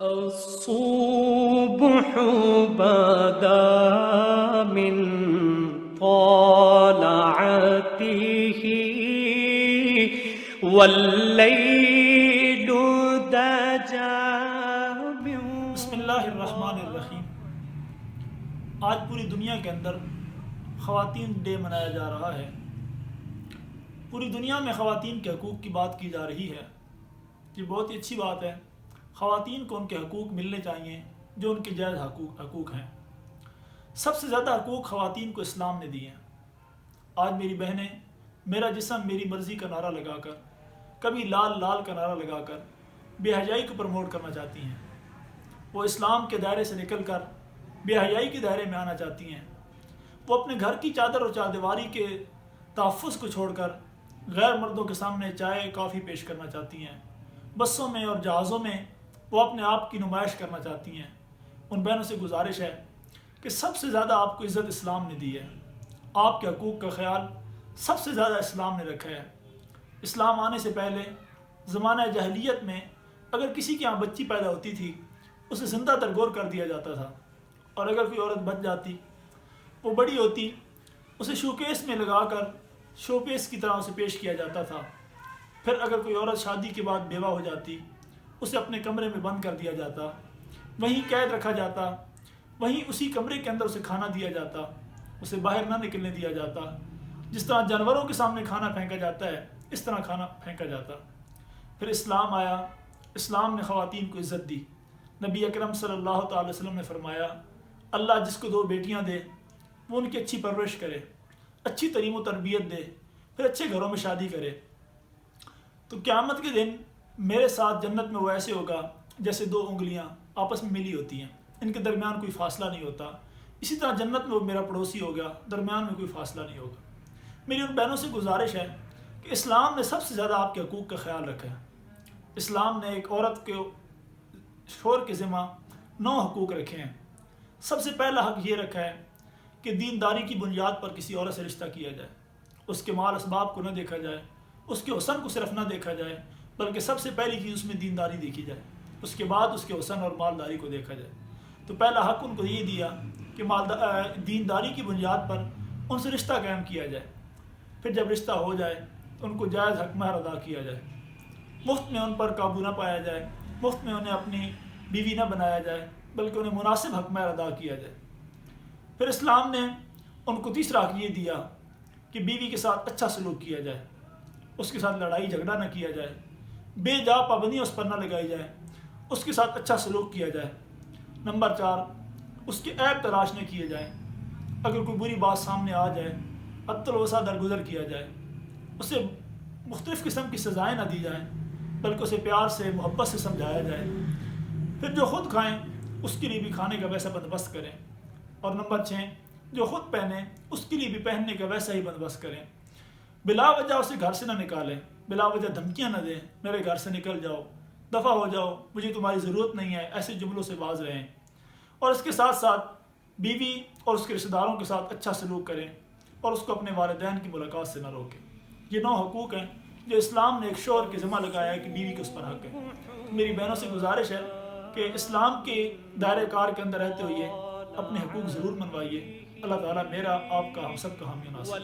الصبح بدا من طلعته والليل دجا بسم اللہ الرحمن الرحیم۔ آج پوری دنیا کے اندر خواتین ڈے منایا جا رہا ہے۔ پوری دنیا میں خواتین کے حقوق کی بات کی جا رہی ہے۔ یہ بہت ہی اچھی بات ہے۔ خواتین کو ان کے حقوق ملنے چاہیے جو ان کے جائز حقوق ہیں۔ سب سے زیادہ حقوق خواتین کو اسلام نے دیے ہیں۔ آج میری بہنیں میرا جسم میری مرضی کا نعرہ لگا کر، کبھی لال لال کا نعرہ لگا کر بے حیائی کو پروموٹ کرنا چاہتی ہیں۔ وہ اسلام کے دائرے سے نکل کر بے حیائی کے دائرے میں آنا چاہتی ہیں۔ وہ اپنے گھر کی چادر اور چاردیواری کے تحفظ کو چھوڑ کر غیر مردوں کے سامنے چائے کافی پیش کرنا چاہتی ہیں۔ بسوں میں اور جہازوں میں وہ اپنے آپ کی نمائش کرنا چاہتی ہیں۔ ان بہنوں سے گزارش ہے کہ سب سے زیادہ آپ کو عزت اسلام نے دی ہے۔ آپ کے حقوق کا خیال سب سے زیادہ اسلام نے رکھا ہے۔ اسلام آنے سے پہلے زمانہ جاہلیت میں اگر کسی کے یہاں بچی پیدا ہوتی تھی اسے زندہ ترگور کر دیا جاتا تھا، اور اگر کوئی عورت بچ جاتی، وہ بڑی ہوتی، اسے شوکیس میں لگا کر شوپیس کی طرح اسے پیش کیا جاتا تھا۔ پھر اگر کوئی عورت شادی کے بعد بیوہ ہو جاتی، اسے اپنے کمرے میں بند کر دیا جاتا، وہیں قید رکھا جاتا، وہیں اسی کمرے کے اندر اسے کھانا دیا جاتا، اسے باہر نہ نکلنے دیا جاتا۔ جس طرح جانوروں کے سامنے کھانا پھینکا جاتا ہے اس طرح کھانا پھینکا جاتا۔ پھر اسلام آیا، اسلام نے خواتین کو عزت دی۔ نبی اکرم صلی اللہ تعالی وسلم نے فرمایا، اللہ جس کو 2 بیٹیاں دے وہ ان کی اچھی پرورش کرے، اچھی تعلیم و تربیت دے، پھر اچھے گھروں میں شادی کرے، تو قیامت کے دن میرے ساتھ جنت میں وہ ایسے ہوگا جیسے 2 انگلیاں آپس میں ملی ہوتی ہیں، ان کے درمیان کوئی فاصلہ نہیں ہوتا۔ اسی طرح جنت میں وہ میرا پڑوسی ہوگا، درمیان میں کوئی فاصلہ نہیں ہوگا۔ میری ان بہنوں سے گزارش ہے کہ اسلام نے سب سے زیادہ آپ کے حقوق کا خیال رکھا ہے۔ اسلام نے ایک عورت کے شوہر کے ذمہ 9 حقوق رکھے ہیں۔ سب سے پہلا حق یہ رکھا ہے کہ دینداری کی بنیاد پر کسی عورت سے رشتہ کیا جائے، اس کے مال اسباب کو نہ دیکھا جائے، اس کے حسن کو صرف نہ دیکھا جائے، بلکہ سب سے پہلی چیز اس میں دینداری دیکھی جائے، اس کے بعد اس کے حسن اور مالداری کو دیکھا جائے۔ تو پہلا حق ان کو یہ دیا کہ دینداری کی بنیاد پر ان سے رشتہ قائم کیا جائے۔ پھر جب رشتہ ہو جائے تو ان کو جائز حق مہر ادا کیا جائے، مفت میں ان پر قابو نہ پایا جائے، مفت میں انہیں اپنی بیوی نہ بنایا جائے، بلکہ انہیں مناسب حق مہر ادا کیا جائے۔ پھر اسلام نے ان کو تیسرا حق یہ دیا کہ بیوی کے ساتھ اچھا سلوک کیا جائے، اس کے ساتھ لڑائی جھگڑا نہ کیا جائے، بے جا پابندیاں اس پر نہ لگائی جائے، اس کے ساتھ اچھا سلوک کیا جائے۔ نمبر 4، اس کے عیب تلاش نہ کیے جائیں۔ اگر کوئی بری بات سامنے آ جائے عدل الوسع درگزر کیا جائے، اسے مختلف قسم کی سزائیں نہ دی جائیں، بلکہ اسے پیار سے محبت سے سمجھایا جائے۔ پھر جو خود کھائیں اس کے لیے بھی کھانے کا ویسا بندوبست کریں، اور نمبر 6، جو خود پہنیں اس کے لیے بھی پہننے کا ویسا ہی بندوبست کریں۔ بلا وجہ اسے گھر سے نہ نکالیں، بلا وجہ دھمکیاں نہ دیں، میرے گھر سے نکل جاؤ، دفع ہو جاؤ، مجھے تمہاری ضرورت نہیں ہے، ایسے جملوں سے باز رہیں۔ اور اس کے ساتھ ساتھ بیوی اور اس کے رشتہ داروں کے ساتھ اچھا سلوک کریں، اور اس کو اپنے والدین کی ملاقات سے نہ روکیں۔ یہ 9 حقوق ہیں جو اسلام نے ایک شوہر کے ذمہ لگایا ہے کہ بیوی کے اس پر حق ہے۔ میری بہنوں سے گزارش ہے کہ اسلام کے دائرۂ کار کے اندر رہتے ہوئے اپنے حقوق ضرور منوائیے۔ اللہ تعالیٰ میرا، آپ کا، ہم سب کا حامی و ناصر۔